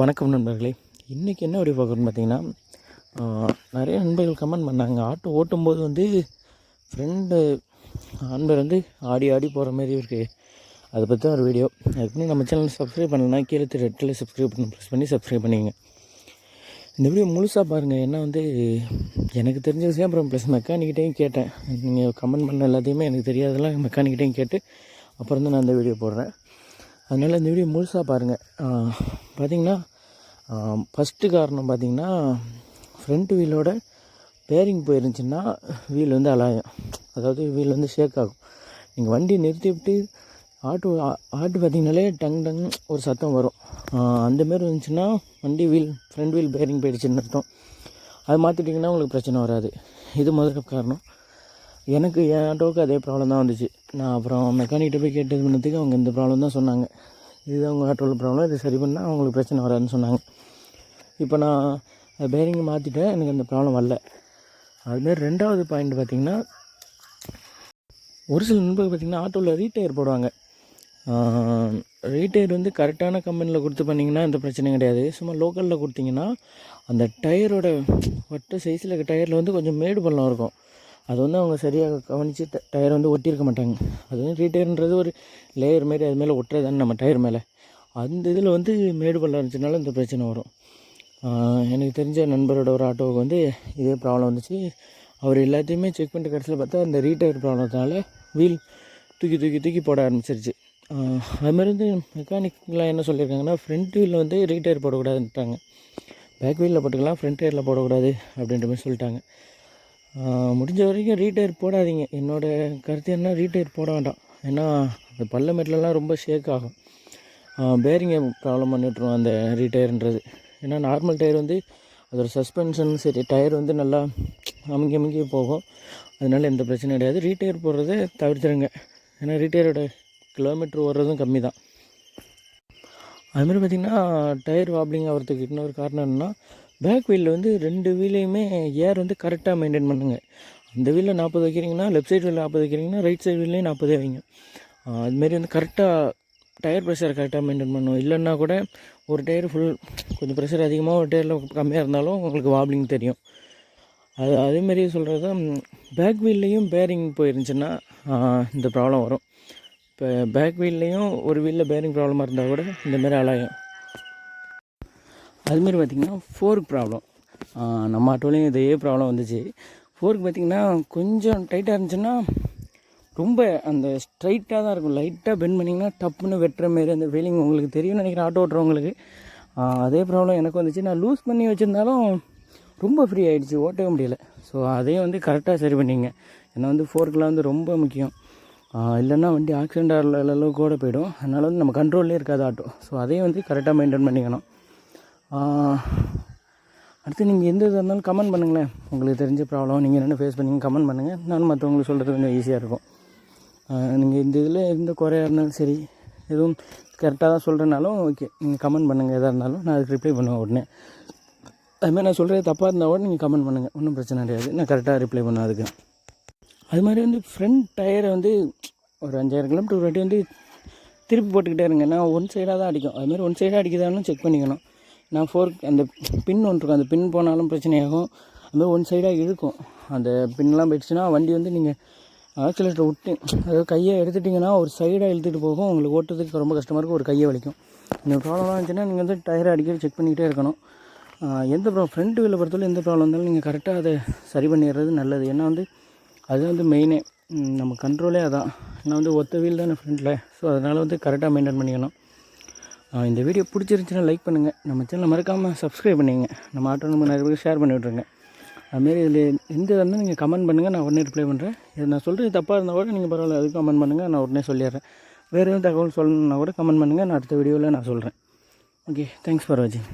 வணக்கம் நண்பர்களே. இன்றைக்கி என்ன வீடியோ பார்க்குறோன்னு பார்த்தீங்கன்னா, நிறைய நண்பர்கள் கமெண்ட் பண்ணாங்க. ஆட்டோ ஓட்டும்போது வந்து ஃப்ரெண்டு நண்பர் வந்து ஆடி ஆடி போகிற மாதிரி இருக்குது. அதை பற்றி ஒரு வீடியோ. அதுக்கு முன்னாடி நம்ம சேனல் சப்ஸ்கிரைப் பண்ணலன்னா கீழே ரெட்டில் சப்ஸ்கிரைப் பண்ணி சப்ஸ்கிரைப் பண்ணிங்க. இந்த வீடியோ முழுசாக பாருங்கள். ஏன்னா வந்து எனக்கு தெரிஞ்ச விஷயம் அப்புறம் ப்ளஸ் மெக்கானிக்கிட்டையும் கேட்டேன். நீங்கள் கமெண்ட் பண்ண எல்லாத்தையுமே எனக்கு தெரியாதெல்லாம் மெக்கானிக்கிட்டையும் கேட்டு அப்புறம் தான் நான் இந்த வீடியோ போடுறேன். அதனால் இந்த வீடியோ முழுசாக பாருங்கள். பார்த்திங்கன்னா ஃபஸ்ட்டு காரணம் பார்த்திங்கன்னா, ஃப்ரண்ட் வீலோட பேரிங் போயிருந்துச்சுன்னா வீல் வந்து அலாயும், அதாவது வீல் வந்து ஷேக் ஆகும். நீங்கள் வண்டி நிறுத்தி விட்டு ஆட்டு பார்த்திங்கனாலே டங் டங் ஒரு சத்தம் வரும். அந்தமாரி இருந்துச்சுன்னா வண்டி ஃப்ரண்ட் வீல் பேரிங் போயிடுச்சுன்னு அர்த்தம். அது மாற்றிட்டிங்கன்னா உங்களுக்கு பிரச்சனை வராது. இது முதல் காரணம். எனக்கு என் ஆட்டோவுக்கு அதே ப்ராப்ளம் தான் வந்துச்சு. நான் அப்புறம் மெக்கானிக்கிட்ட போய் கேட்டது பண்ணதுக்கு அவங்க இந்த ப்ராப்ளம் தான் சொன்னாங்க. இது அவங்க ஆட்டோவில் ப்ராப்ளம், இது சரி பண்ணால் அவங்களுக்கு பிரச்சனை வராதுன்னு சொன்னாங்க. இப்போ நான் பேரிங்கை மாற்றிட்டேன், எனக்கு அந்த ப்ராப்ளம் வரல. அதுமாரி ரெண்டாவது பாயிண்ட் பார்த்திங்கன்னா, ஒரு சில நண்பர்கள் பார்த்திங்கன்னா ஆட்டோவில் ரீடயர் போடுவாங்க. ரீடயர் வந்து கரெக்டான கம்பெனியில் கொடுத்து பண்ணிங்கன்னா எந்த பிரச்சனையும் கிடையாது. சும்மா லோக்கலில் கொடுத்திங்கன்னா அந்த டயரோட வட்ட சைஸில் டயரில் வந்து கொஞ்சம் மேடு பள்ளம் இருக்கும். அது வந்து அவங்க சரியாக கவனித்து டயரை வந்து ஒட்டியிருக்க மாட்டாங்க. அது வந்து ரீடயர்ன்றது ஒரு லேயர் மாரி அது மேலே ஒட்டுறதானே நம்ம டயர் மேலே. அந்த இதில் வந்து மேடு பள்ளம் இருந்துச்சுனால இந்த பிரச்சனை வரும். எனக்கு தெரிஞ்ச நண்பரோட ஒரு ஆட்டோவுக்கு வந்து இதே ப்ராப்ளம் வந்துச்சு. அவர் எல்லாத்தையுமே செக் பண்ணிட்டு கடைசியில் பார்த்தா அந்த ரீடயர் ப்ராப்ளத்தினால வீல் தூக்கி போட ஆரம்பிச்சிருச்சு. அதுமாதிரி வந்து மெக்கானிக்லாம் என்ன சொல்லியிருக்காங்கன்னா, ஃப்ரண்ட் வீலில் வந்து ரீடயர் போடக்கூடாதுன்ட்டாங்க. பேக் வீலில் போட்டுக்கலாம், ஃப்ரண்ட் டயரில் போடக்கூடாது அப்படின்ற மாதிரி சொல்லிட்டாங்க. முடிஞ்ச வரைக்கும் ரீடயர் போடாதீங்க. என்னோடய கருத்து என்ன, ரீடயர் போட வேண்டாம். ஏன்னா அந்த பள்ளமேட்லலாம் ரொம்ப ஷேக் ஆகும். பேரிங்கை ப்ராப்ளம் பண்ணிவிட்ருவோம் அந்த ரீடயர்ன்றது. ஏன்னா நார்மல் டயர் வந்து அதோட சஸ்பென்ஷன் சரி, டயர் வந்து நல்லா அமுங்கி போகும். அதனால எந்த பிரச்சனையும் கிடையாது. ரீடயர் போடுறதை தவிர்த்துருங்க. ஏன்னா ரீடயரோட கிலோமீட்டர் ஓடுறதும் கம்மி தான். அதுமாதிரி பார்த்திங்கன்னா டயர் வாப்ளிங் ஆகிறதுக்கு இன்னொரு காரணம் என்னென்னா, பேக் வீலில் வந்து 2 வீலையுமே ஏர் வந்து கரெக்டாக மெயின்டைன் பண்ணுங்கள். அந்த வீலில் 40 வைக்கிறீங்கன்னா, லெஃப்ட் சைடு வீலில் 40 வைக்கிறீங்கன்னா, ரைட் சைடு வீல்லையும் 40 வைங்க. அதுமாரி வந்து கரெக்டாக டயர் ப்ரெஷர் கரெக்டாக மெயின்டைன் பண்ணணும். இல்லைன்னா கூட ஒரு டயர் கொஞ்சம் ப்ரெஷர் அதிகமாக, ஒரு டயரில் கம்மியாக இருந்தாலும் உங்களுக்கு வாப்ளிங் தெரியும். அதேமாரி சொல்கிறது தான், பேக் வீல்லையும் பேரிங் போயிருந்துச்சுன்னா இந்த ப்ராப்ளம் வரும். இப்போ பேக் வீல்லையும் ஒரு வீலில் பேரிங் ப்ராப்ளமாக இருந்தால் கூட இந்தமாரி அலாயும். அதுமாரி பார்த்திங்கன்னா ஃபோர்க் ப்ராப்ளம், நம்ம ஆட்டோலையும் இதே ப்ராப்ளம் வந்துச்சு. ஃபோர்க் பார்த்திங்கன்னா கொஞ்சம் டைட்டாக இருந்துச்சுன்னா ரொம்ப அந்த ஸ்ட்ரைட்டாக தான் இருக்கும். லைட்டாக பெண்ட் பண்ணிங்கன்னா டப்புன்னு வெட்டுற மாரி அந்த ஃபீலிங் உங்களுக்கு தெரியும்னு நினைக்கிறேன் ஆட்டோ ஓட்டுறவங்களுக்கு. அதே ப்ராப்ளம் எனக்கு வந்துச்சு. நான் லூஸ் பண்ணி வச்சுருந்தாலும் ரொம்ப ஃப்ரீ ஆகிடுச்சு, ஓட்டவே முடியலை. ஸோ அதையும் வந்து கரெக்டாக சரி பண்ணிங்க. ஏன்னா வந்து ஃபோர்க்கெலாம் வந்து ரொம்ப முக்கியம். இல்லைன்னா வண்டி ஆக்சிடென்ட் ஆகிற அளவுக்கு கூட போயிடும். அதனால் வந்து நம்ம கண்ட்ரோல்லே இருக்காது ஆட்டோ. ஸோ அதையும் வந்து கரெக்டாக மெயின்டைன் பண்ணிக்கணும். அடுத்து நீங்கள் எந்த இதாக இருந்தாலும் கமெண்ட் பண்ணுங்களேன். உங்களுக்கு தெரிஞ்ச ப்ராப்ளம் நீங்கள் என்ன ஃபேஸ் பண்ணிங்க கமெண்ட் பண்ணுங்கள். நான் மற்றவங்களுக்கு சொல்கிறது கொஞ்சம் ஈஸியாக இருக்கும். நீங்கள் இந்த இதில் எந்த குறையாக இருந்தாலும் சரி, எதுவும் கரெக்டாக தான் சொல்கிறனாலும் ஓகே, நீங்கள் கமெண்ட் பண்ணுங்கள். எதாக இருந்தாலும் நான் அதுக்கு ரிப்ளை பண்ணுவேன் உடனே. அதுமாதிரி நான் சொல்கிறது தப்பாக இருந்தால் கூட நீங்கள் கமெண்ட் பண்ணுங்கள், ஒன்றும் பிரச்சனை கிடையாது. நான் கரெக்டாக ரிப்ளை பண்ணுவேன் அதுக்கு. அது மாதிரி வந்து ஃப்ரண்ட் டயரை வந்து ஒரு 5000 கிலோமீட்டர் ஒரு வாட்டி வந்து திருப்பி போட்டுக்கிட்டே இருங்க. நான் ஒன் சைடாக தான் அடிக்கும். அதுமாதிரி ஒன் சைடாக அடிக்குதாலும் செக் பண்ணிக்கணும். நான் ஃபோர்க் அந்த பின் ஒன்று இருக்கும், அந்த பின் போனாலும் பிரச்சனையாகும். அதுமாதிரி ஒன் சைடாக இழுக்கும். அந்த பின்லாம் போயிடுச்சுன்னா வண்டி வந்து நீங்கள் ஆக்சிலேட்டர் விட்டு, அதாவது கையை எடுத்துட்டிங்கன்னா ஒரு சைடாக இழுத்துட்டு போகும். உங்களுக்கு ஓட்டுறதுக்கு ரொம்ப கஷ்டமாக இருக்கும், ஒரு கையை வலிக்கும். இந்த ப்ராப்ளம்லாம் இருந்துச்சுன்னா நீங்கள் வந்து டயரை அடிக்கடி செக் பண்ணிக்கிட்டே இருக்கணும். எந்த ப்ராப்ளம் ஃப்ரண்ட் வீலில் பொறுத்தவரை எந்த ப்ராப்ளம் இருந்தாலும் நீங்கள் கரெக்டாக அதை சரி பண்ணிடுறது நல்லது. ஏன்னா வந்து அது வந்து மெயினே, நம்ம கண்ட்ரோலே அதான். ஏன்னா வந்து ஒத்த வீல் தானே ஃப்ரண்ட்டில். ஸோ அதனால் வந்து கரெக்டாக மெயின்டைன் பண்ணிக்கணும். இந்த வீடியோ பிடிச்சிருந்துச்சின்னா லைக் பண்ணுங்கள். நம்ம சேனலை மறக்காமல் சப்ஸ்கிரைப் பண்ணிங்க. நம்ம ஆட்டோ நம்ம நிறைய பேருக்கு ஷேர் பண்ணி விட்ருங்க. அதுமாரி இதில் எந்த இருந்தாலும் நீங்கள் கமெண்ட் பண்ணுங்கள், நான் உடனே ரிப்ளை பண்ணுறேன். இது நான் சொல்கிறது தப்பாக இருந்தால் கூட நீங்கள் பரவாயில்ல, அதுக்கு கமெண்ட் பண்ணுங்கள், நான் உடனே சொல்லிடுறேன். வேறு எதுவும் தகவல் சொல்லணுன்னா கூட கமெண்ட் பண்ணுங்கள், நான் அடுத்த வீடியோவில் நான் சொல்கிறேன். ஓகே, தேங்க்ஸ் ஃபார் வாட்சிங்.